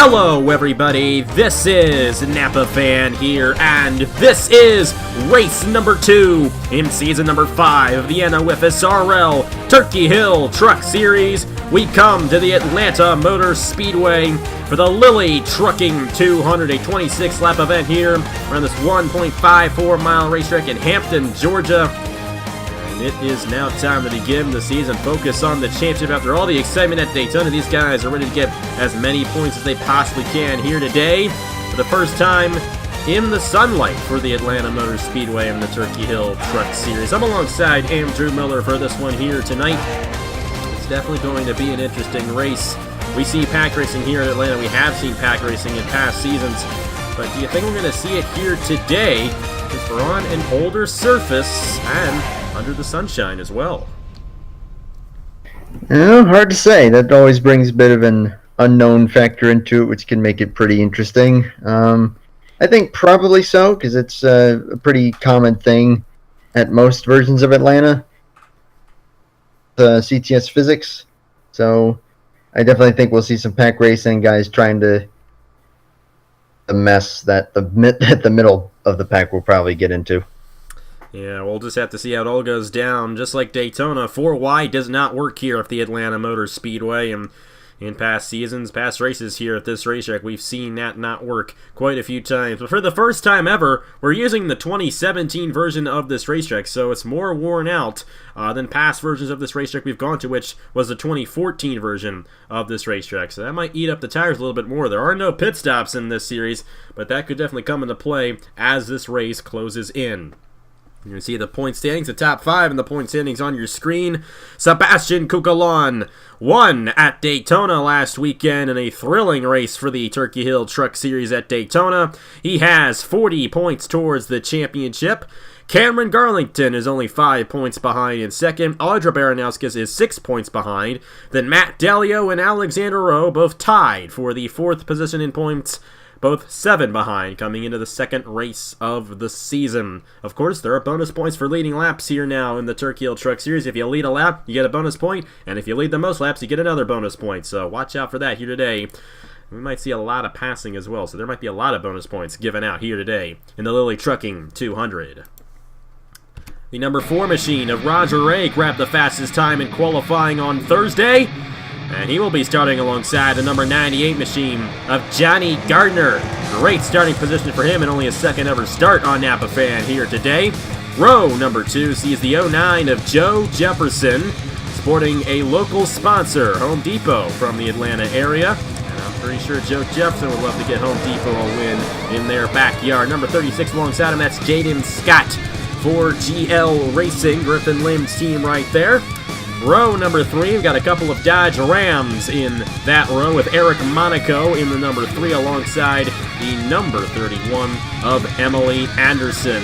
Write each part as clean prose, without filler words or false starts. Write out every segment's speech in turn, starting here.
Hello everybody, this is Napa Fan here, and this is race number 2 in season number 5 of the NOFSRL Turkey Hill Truck Series. We come to the Atlanta Motor Speedway for the Lilly Trucking 200, a 26-lap event here around this 1.54 mile racetrack in Hampton, Georgia. It is now time to begin the season. Focus on the championship. After all the excitement at Daytona, these guys are ready to get as many points as they possibly can here today. For the first time in the sunlight for the Atlanta Motor Speedway in the Turkey Hill Truck Series. I'm alongside Andrew Miller for this one here tonight. It's definitely going to be an interesting race. We see pack racing here in Atlanta. We have seen pack racing in past seasons. But do you think we're going to see it here today? Because we're on an older surface and under the sunshine as well. Hard to say. That always brings a bit of an unknown factor into it, which can make it pretty interesting. I think probably so, because it's a pretty common thing at most versions of Atlanta, the CTS physics. So I definitely think we'll see some pack racing, guys trying to the mess that the middle of the pack will probably get into. Yeah, we'll just have to see how it all goes down. Just like Daytona, 4 wide does not work here at the Atlanta Motor Speedway, and in past seasons, past races here at this racetrack, we've seen that not work quite a few times. But for the first time ever, we're using the 2017 version of this racetrack, so it's more worn out than past versions of this racetrack we've gone to, which was the 2014 version of this racetrack. So that might eat up the tires a little bit more. There are no pit stops in this series, but that could definitely come into play as this race closes in. You can see the point standings, the top 5 and the point standings on your screen. Sebastian Coquelin won at Daytona last weekend in a thrilling race for the Turkey Hill Truck Series at Daytona. He has 40 points towards the championship. Cameron Garlington is only 5 points behind in second. Audra Baranowskis is 6 points behind. Then Matt Delio and Alexander Rowe both tied for the 4th position in points, both 7 behind coming into the second race of the season. Of course, there are bonus points for leading laps here now in the Turkey Hill Truck Series. If you lead a lap, you get a bonus point, and if you lead the most laps, you get another bonus point. So watch out for that here today. We might see a lot of passing as well, so there might be a lot of bonus points given out here today in the Lilly Trucking 200. The number 4 machine of Roger Ray grabbed the fastest time in qualifying on Thursday, and he will be starting alongside the number 98 machine of Johnny Gardner. Great starting position for him and only his second ever start on Napa Fan here today. Row number 2 sees the 09 of Joe Jefferson, sporting a local sponsor, Home Depot, from the Atlanta area. And I'm pretty sure Joe Jefferson would love to get Home Depot a win in their backyard. Number 36 alongside him, that's Jaden Scott for GL Racing, Griffin Lim's team right there. Row number 3, we've got a couple of Dodge Rams in that row with Eric Monaco in the number 3 alongside the number 31 of Emily Anderson.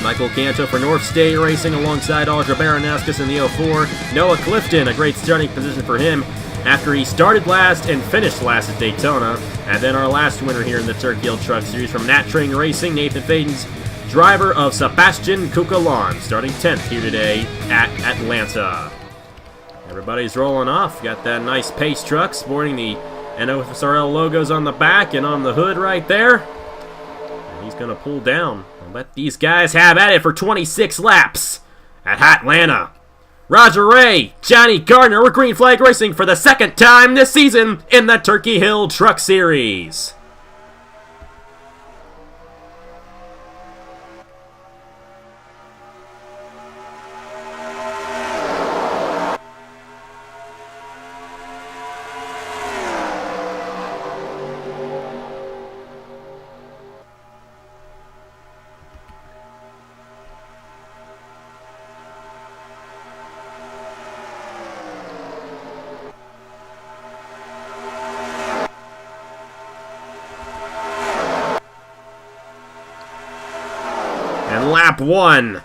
Michael Canto for North State Racing alongside Audra Baranowskis in the 04. Noah Clifton, a great starting position for him after he started last and finished last at Daytona. And then our last winner here in the Turkey Hill Truck Series from Nat Train Racing, Nathan Faden's driver of Sebastian Coquelin, starting 10th here today at Atlanta. Everybody's rolling off. Got that nice pace truck sporting the NOFSRL logos on the back and on the hood right there. And he's going to pull down and let these guys have at it for 26 laps at Hotlanta. Roger Ray, Johnny Gardner, we're Green Flag Racing for the second time this season in the Turkey Hill Truck Series. And lap 1,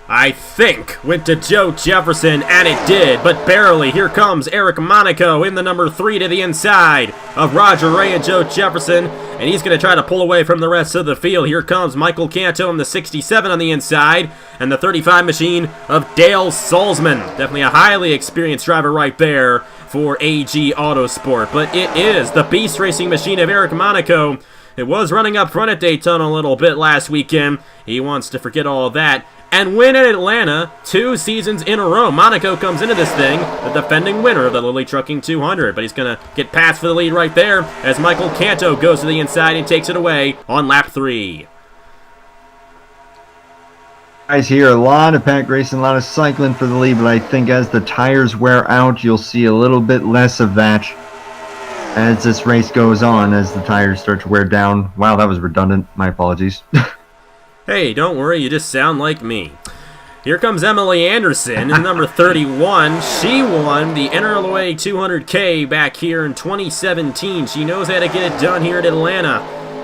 I think, went to Joe Jefferson, and it did, but barely. Here comes Eric Monaco in the number 3 to the inside of Roger Ray and Joe Jefferson, and he's going to try to pull away from the rest of the field. Here comes Michael Canto in the 67 on the inside, and the 35 machine of Dale Salzman. Definitely a highly experienced driver right there for AG Autosport. But it is the beast racing machine of Eric Monaco. It was running up front at Daytona a little bit last weekend. He wants to forget all of that and win at Atlanta 2 seasons in a row. Monaco comes into this thing the defending winner of the Lilly Trucking 200, but he's going to get past for the lead right there as Michael Canto goes to the inside and takes it away on lap 3. Guys, here a lot of pack racing, a lot of cycling for the lead, but I think as the tires wear out, you'll see a little bit less of that as this race goes on, as the tires start to wear down. Wow, that was redundant. My apologies. Hey, don't worry, you just sound like me. Here comes Emily Anderson in number 31. She won the NRLOA 200K back here in 2017. She knows how to get it done here at Atlanta,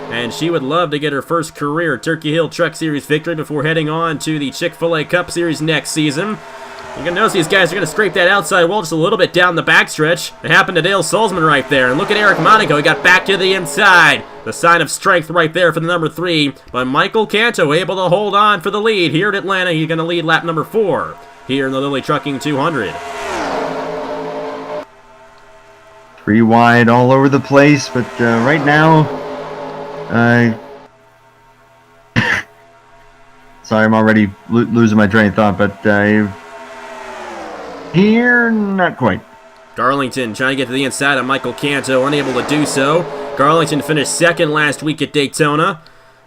and she would love to get her first career Turkey Hill Truck Series victory before heading on to the Chick-fil-A Cup Series next season. You're going to notice these guys are going to scrape that outside wall just a little bit down the backstretch. It happened to Dale Salzman right there. And look at Eric Monaco. He got back to the inside. The sign of strength right there for the number 3. But Michael Canto able to hold on for the lead here at Atlanta. He's going to lead lap number 4 here in the Lilly Trucking 200. 3 wide all over the place, but right now, sorry, I'm already losing my train of thought, but here, not quite. Garlington trying to get to the inside of Michael Canto, unable to do so. Garlington finished second last week at Daytona.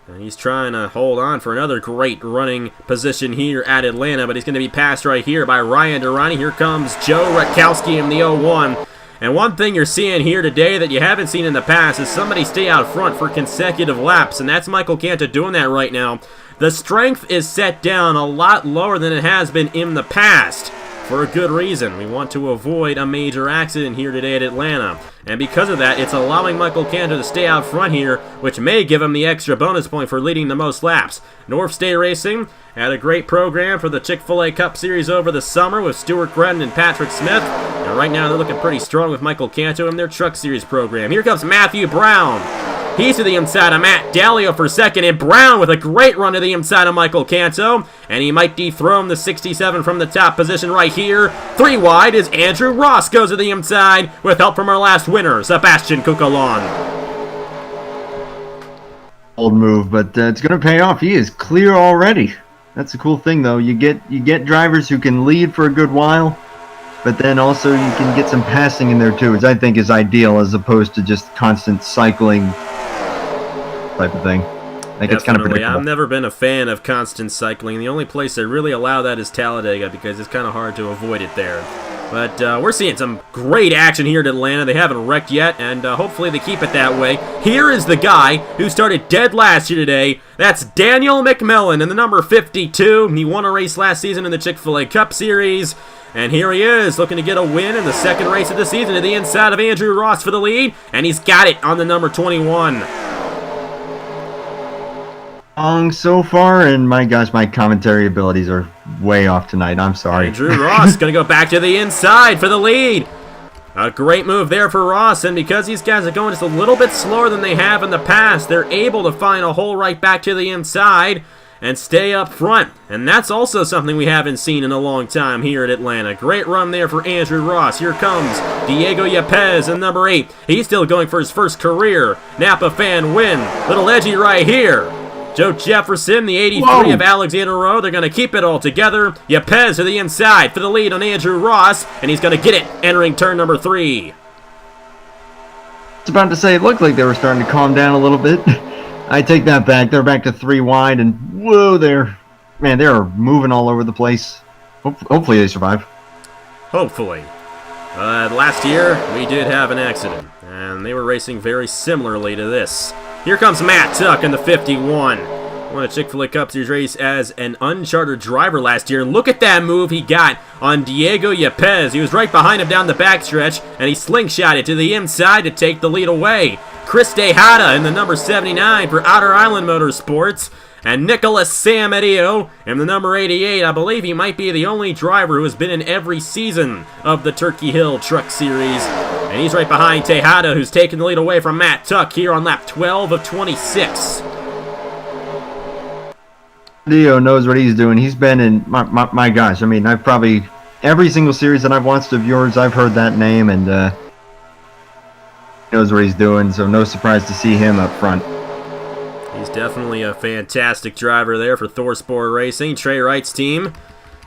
And he's trying to hold on for another great running position here at Atlanta, but he's going to be passed right here by Ryan Durrani. Here comes Joe Rutkowski in the 01. And one thing you're seeing here today that you haven't seen in the past is somebody stay out front for consecutive laps, and that's Michael Canto doing that right now. The strength is set down a lot lower than it has been in the past. For a good reason. We want to avoid a major accident here today at Atlanta. And because of that, it's allowing Michael Canto to stay out front here, which may give him the extra bonus point for leading the most laps. North State Racing had a great program for the Chick-fil-A Cup Series over the summer with Stuart Gretton and Patrick Smith. And right now they're looking pretty strong with Michael Canto in their Truck Series program. Here comes Matthew Brown. He's to the inside of Matt Dalio for second, and Brown with a great run to the inside of Michael Canto, and he might dethrone the 67 from the top position right here. 3 wide as Andrew Ross goes to the inside with help from our last winner, Sebastian Cucalon. Old move, but it's going to pay off. He is clear already. That's a cool thing, though. You get drivers who can lead for a good while, but then also you can get some passing in there too, which I think is ideal as opposed to just constant cycling type of thing. I think it's kind of predictable. I've never been a fan of constant cycling. The only place they really allow that is Talladega because it's kind of hard to avoid it there. But we're seeing some great action here at Atlanta. They haven't wrecked yet, and hopefully they keep it that way. Here is the guy who started dead last year today. That's Daniel McMillan in the number 52. He won a race last season in the Chick-fil-A Cup Series. And here he is, looking to get a win in the second race of the season to the inside of Andrew Ross for the lead. And he's got it on the number 21. So far, and my gosh, my commentary abilities are way off tonight. I'm sorry. Andrew Ross going to go back to the inside for the lead. A great move there for Ross, and because these guys are going just a little bit slower than they have in the past, they're able to find a hole right back to the inside and stay up front. And that's also something we haven't seen in a long time here at Atlanta. Great run there for Andrew Ross. Here comes Diego Yepes in number 8. He's still going for his first career Napa fan win. Little edgy right here. Joe Jefferson, the 83 of Alexander Rowe. They're going to keep it all together. Yepes to the inside for the lead on Andrew Ross, and he's going to get it entering turn number 3. I was about to say it looked like they were starting to calm down a little bit. I take that back. They're back to 3 wide, and whoa, they're moving all over the place. Hopefully they survive. Hopefully. Last year, we did have an accident, and they were racing very similarly to this. Here comes Matt Tuck in the 51. Won a Chick-fil-A Cup Series race as an unchartered driver last year. And look at that move he got on Diego Yepes. He was right behind him down the backstretch, and he slingshotted to the inside to take the lead away. Chris Tejada in the number 79 for Outer Island Motorsports. And Nicholas Samadio in the number 88. I believe he might be the only driver who has been in every season of the Turkey Hill Truck Series. And he's right behind Tejada, who's taking the lead away from Matt Tuck here on lap 12 of 26. Dio knows what he's doing. He's been in, my gosh, I mean, I've probably every single series that I've watched of yours, I've heard that name, and knows what he's doing, so no surprise to see him up front. He's definitely a fantastic driver there for THTS Racing, Trey Wright's team.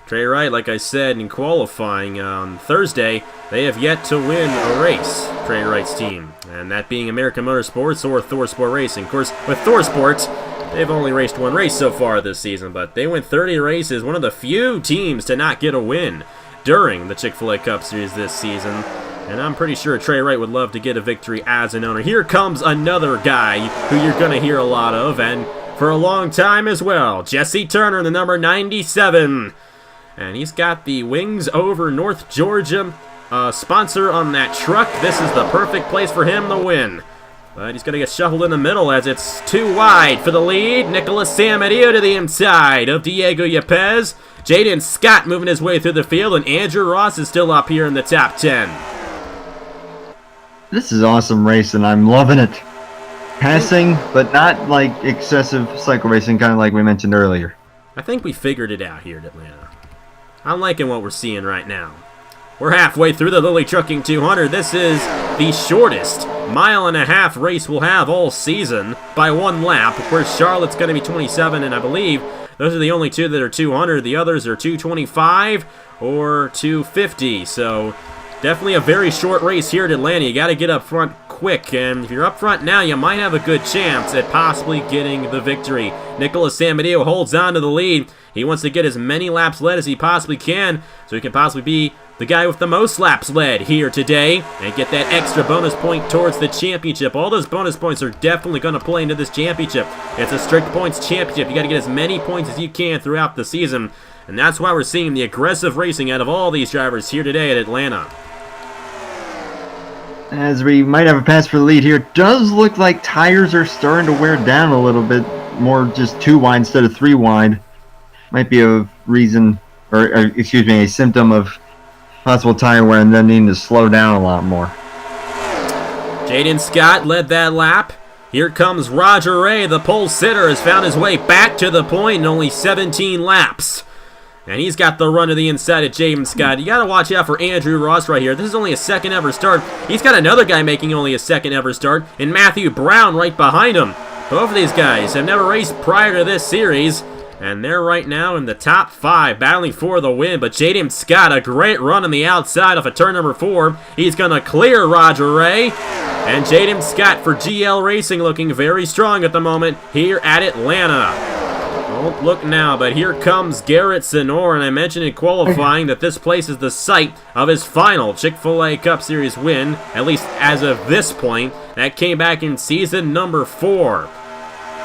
Trey Wright, like I said in qualifying on Thursday, they have yet to win a race, Trey Wright's team, and that being American Motorsports or THTS Racing. Of course, with THTS, they've only raced one race so far this season, but they went 30 races, one of the few teams to not get a win during the Chick-fil-A Cup Series this season, and I'm pretty sure Trey Wright would love to get a victory as an owner. Here comes another guy who you're going to hear a lot of, and for a long time as well, Jesse Turner, the number 97. And he's got the Wings Over North Georgia sponsor on that truck. This is the perfect place for him to win. But he's going to get shuffled in the middle as it's too wide for the lead. Nicholas Samadio to the inside of Diego Yepes. Jaden Scott moving his way through the field, and Andrew Ross is still up here in the top 10. This is awesome racing. I'm loving it. Passing, but not like excessive cycle racing, kind of like we mentioned earlier. I think we figured it out here at Atlanta. I'm liking what we're seeing right now. We're halfway through the Lilly Trucking 200. This is the shortest mile-and-a-half race we'll have all season by one lap. Of course, Charlotte's going to be 27, and I believe those are the only two that are 200. The others are 225 or 250. So definitely a very short race here at Atlanta. You got to get up front quick, and if you're up front now, you might have a good chance at possibly getting the victory. Nicholas Samadio holds on to the lead. He wants to get as many laps led as he possibly can, so he can possibly be the guy with the most laps led here today and get that extra bonus point towards the championship. All those bonus points are definitely going to play into this championship. It's a strict points championship. You got to get as many points as you can throughout the season, and that's why we're seeing the aggressive racing out of all these drivers here today at Atlanta. As we might have a pass for the lead here, it does look like tires are starting to wear down a little bit more, just 2 wide instead of 3 wide. Might be a reason, or excuse me, a symptom of possible tire wear and then needing to slow down a lot more. Jaden Scott led that lap. Here comes Roger Ray, the pole sitter, has found his way back to the point in only 17 laps. And he's got the run to the inside of Jaden Scott. You got to watch out for Andrew Ross right here. This is only a second ever start. He's got another guy making only a second ever start, and Matthew Brown right behind him. Both of these guys have never raced prior to this series, and they're right now in the top 5, battling for the win. But Jaden Scott, a great run on the outside off of turn number 4. He's going to clear Roger Ray. And Jaden Scott for GL Racing looking very strong at the moment here at Atlanta. Don't look now, but here comes Garrett Senor, and I mentioned in qualifying that this place is the site of his final Chick-fil-A Cup Series win, at least as of this point. That came back in season number 4.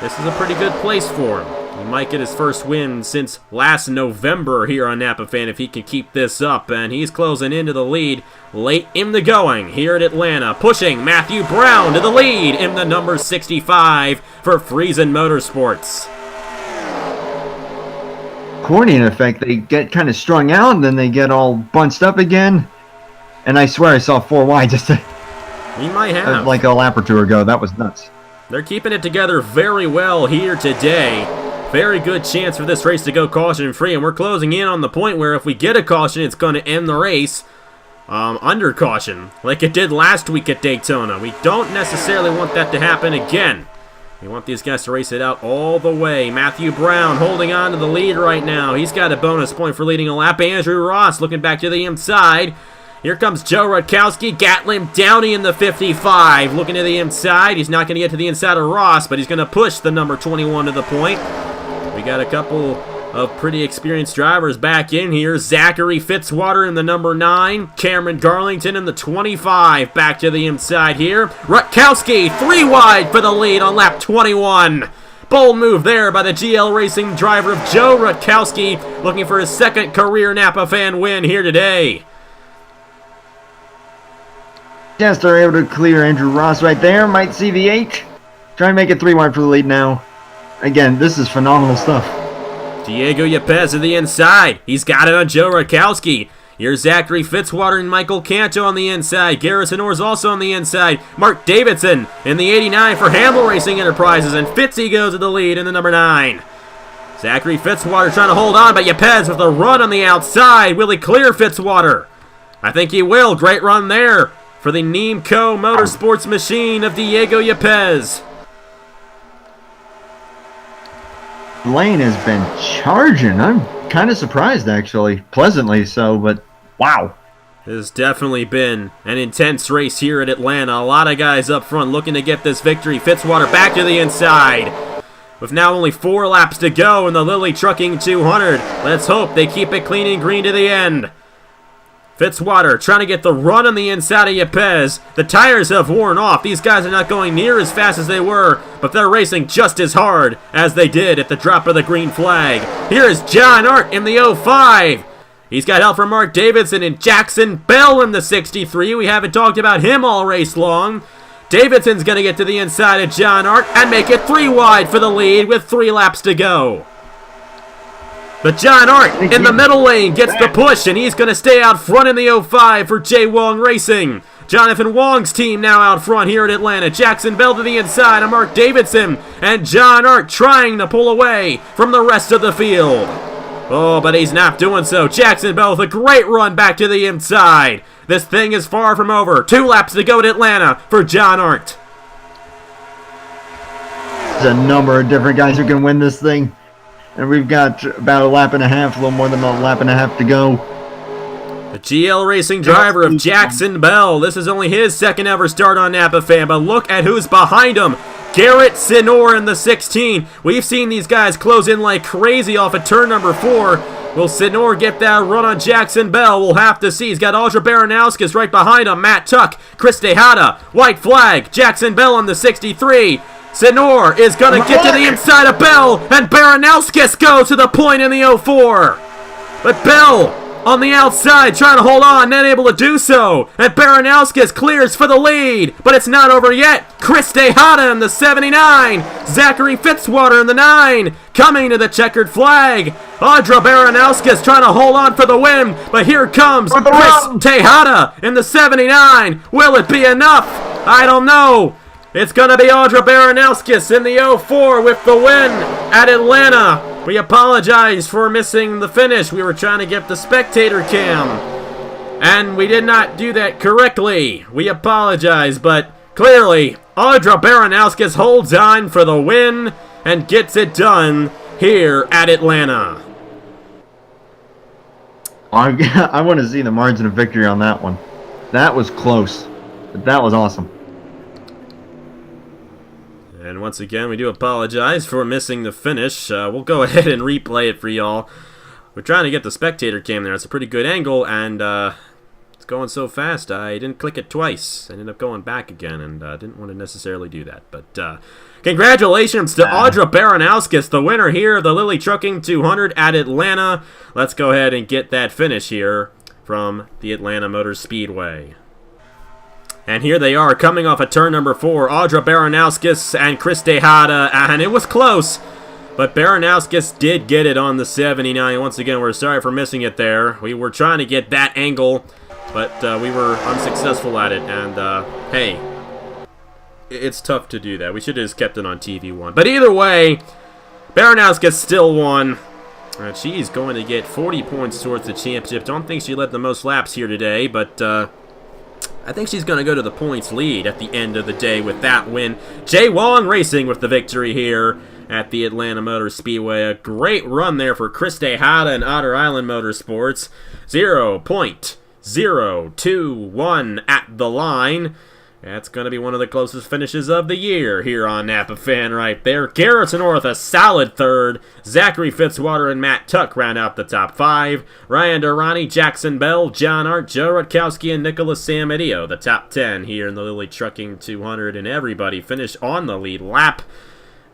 This is a pretty good place for him. He might get his first win since last November here on Napa Fan if he can keep this up, and he's closing into the lead late in the going here at Atlanta, pushing Matthew Brown to the lead in the number 65 for Friesen Motorsports. Accordion effect, they get kind of strung out and then they get all bunched up again, and I swear I saw 4 wide just He might have. like a lap or 2 ago. That was nuts. They're keeping it together very well here today. Very good chance for this race to go caution free, and we're closing in on the point where if we get a caution, it's going to end the race under caution, like it did last week at Daytona. We don't necessarily want that to happen again. We want these guys to race it out all the way. Matthew Brown holding on to the lead right now. He's got a bonus point for leading a lap. Andrew Ross looking back to the inside. Here comes Joe Rutkowski. Gatlin Downey in the 55 looking to the inside. He's not going to get to the inside of Ross, but he's going to push the number 21 to the point. We got a couple of pretty experienced drivers back in here. Zachary Fitzwater in the number 9. Cameron Garlington in the 25 back to the inside here. Rutkowski 3 wide for the lead on lap 21. Bold move there by the GL Racing driver of Joe Rutkowski, looking for his second career Napa Fan win here today. Yes, they're able to clear Andrew Ross right there. Might see the 8. Try and make it 3 wide for the lead now. Again, this is phenomenal stuff. Diego Yepes to the inside. He's got it on Joe Rutkowski. Here's Zachary Fitzwater and Michael Canto on the inside. Garrison Orr's also on the inside. Mark Davidson in the 89 for Hamble Racing Enterprises. And Fitzy goes to the lead in the number 9. Zachary Fitzwater trying to hold on, but Yepes with a run on the outside. Will he clear Fitzwater? I think he will. Great run there for the Nemco Motorsports machine of Diego Yepes. Lane has been charging. I'm kind of surprised, actually. Pleasantly so, but wow. It has definitely been an intense race here at Atlanta. A lot of guys up front looking to get this victory. Fitzwater back to the inside. With now only 4 laps to go in the Lilly Trucking 200. Let's hope they keep it clean and green to the end. Fitzwater trying to get the run on the inside of Yepes. The tires have worn off. These guys are not going near as fast as they were, but they're racing just as hard as they did at the drop of the green flag. Here's John Hart in the 05. He's got help from Mark Davidson and Jackson Bell in the 63. We haven't talked about him all race long. Davidson's going to get to the inside of John Hart and make it 3 wide for the lead with 3 laps to go. But John Hart in the middle lane gets the push, and he's going to stay out front in the 05 for Jay Wong Racing. Jonathan Wong's team now out front here at Atlanta. Jackson Bell to the inside of Mark Davidson, and John Hart trying to pull away from the rest of the field. Oh, but he's not doing so. Jackson Bell with a great run back to the inside. This thing is far from over. 2 laps to go at Atlanta for John Hart. There's a number of different guys who can win this thing. And we've got about a lap and a half, a little more than a lap and a half to go. The GL Racing driver of Jackson Bell. This is only his second ever start on Napa Fan, but look at who's behind him. Garrett Sinor in the 16. We've seen these guys close in like crazy off of turn number 4. Will Sinor get that run on Jackson Bell? We'll have to see. He's got Audra Baranowskis right behind him. Matt Tuck, Chris Tejada, white flag. Jackson Bell on the 63. Sinor is going to get to the inside of Bell, and Baranowskis goes to the point in the 04. But Bell on the outside trying to hold on, not able to do so. And Baranowskis clears for the lead, but it's not over yet. Chris Tejada in the 79. Zachary Fitzwater in the 9. Coming to the checkered flag. Audra Baranowskis trying to hold on for the win, but here comes Chris Tejada in the 79. Will it be enough? I don't know. It's going to be Audra Baranowskis in the 04 with the win at Atlanta. We apologize for missing the finish. We were trying to get the spectator cam, and we did not do that correctly. We apologize, but clearly Audra Baranowskis holds on for the win and gets it done here at Atlanta. I want to see the margin of victory on that one. That was close, but that was awesome. And once again, we do apologize for missing the finish. We'll go ahead and replay it for y'all. We're trying to get the spectator cam there. It's a pretty good angle, and it's going so fast, I didn't click it twice. I ended up going back again, and didn't want to necessarily do that. But congratulations to Audra Baranowskis, the winner here of the Lilly Trucking 200 at Atlanta. Let's go ahead and get that finish here from the Atlanta Motor Speedway. And here they are, coming off of turn number 4, Audra Baranowskis and Chris Tejada, and it was close, but Baranowskis did get it on the 79. Once again, we're sorry for missing it there. We were trying to get that angle, but we were unsuccessful at it, and hey, it's tough to do that. We should have just kept it on TV1. But either way, Baranowskis still won. She's going to get 40 points towards the championship. Don't think she led the most laps here today, but I think she's going to go to the points lead at the end of the day with that win. Jay Wong Racing with the victory here at the Atlanta Motor Speedway. A great run there for Chris Tejada and Otter Island Motorsports. 0.021 at the line. That's going to be one of the closest finishes of the year here on Napa Fan right there. Garrett North a solid third. Zachary Fitzwater and Matt Tuck round out the top 5. Ryan Durrani, Jackson Bell, John Hart, Joe Rutkowski, and Nicholas Samadio, the top 10 here in the Lilly Trucking 200. And everybody finished on the lead lap.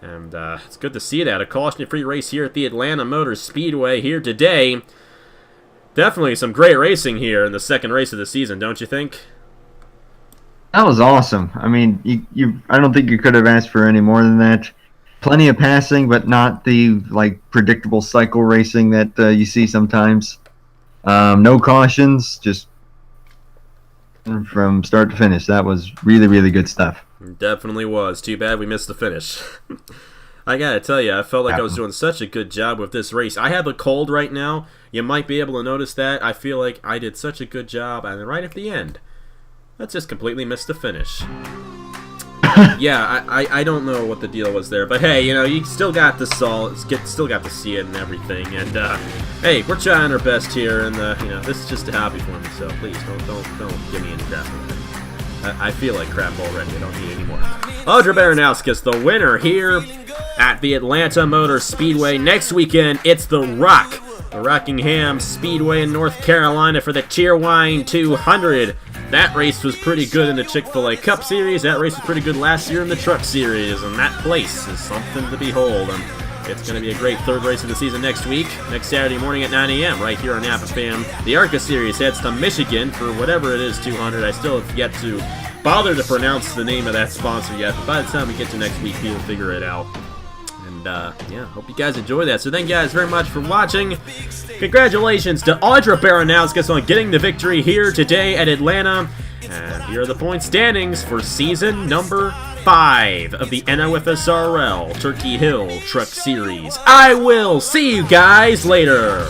And it's good to see that. A caution-free race here at the Atlanta Motor Speedway here today. Definitely some great racing here in the second race of the season, don't you think? That was awesome. I mean, I don't think you could have asked for any more than that. Plenty of passing, but not the predictable cycle racing that you see sometimes. No cautions, just from start to finish. That was really, really good stuff. Definitely was. Too bad we missed the finish. I gotta tell you, I felt like I was doing such a good job with this race. I have a cold right now. You might be able to notice that. I feel like I did such a good job, and right at the end, let's just completely miss the finish. Yeah, I don't know what the deal was there, but hey, you know, you still got the still got to see it and everything, and hey, we're trying our best here, and you know, this is just a hobby for me, so please don't give me any crap. I feel like crap already. I don't need any more. Audra Baranowskis, the winner here at the Atlanta Motor Speedway. Next weekend, it's the Rockingham Speedway in North Carolina for the Cheerwine 200. That race was pretty good in the Chick-fil-A Cup Series. That race was pretty good last year in the Truck Series, and that place is something to behold. And it's going to be a great third race of the season next week, next Saturday morning at 9 a.m. right here on Napa Fam. The ARCA Series heads to Michigan for whatever it is, 200. I still have yet to bother to pronounce the name of that sponsor yet, but by the time we get to next week, we'll figure it out. And, yeah, hope you guys enjoy that. So thank you guys very much for watching. Congratulations to Audra Baranowskis on getting the victory here today at Atlanta. And here are the point standings for season number 5 of the NOFSRL Turkey Hill Truck Series. I will see you guys later.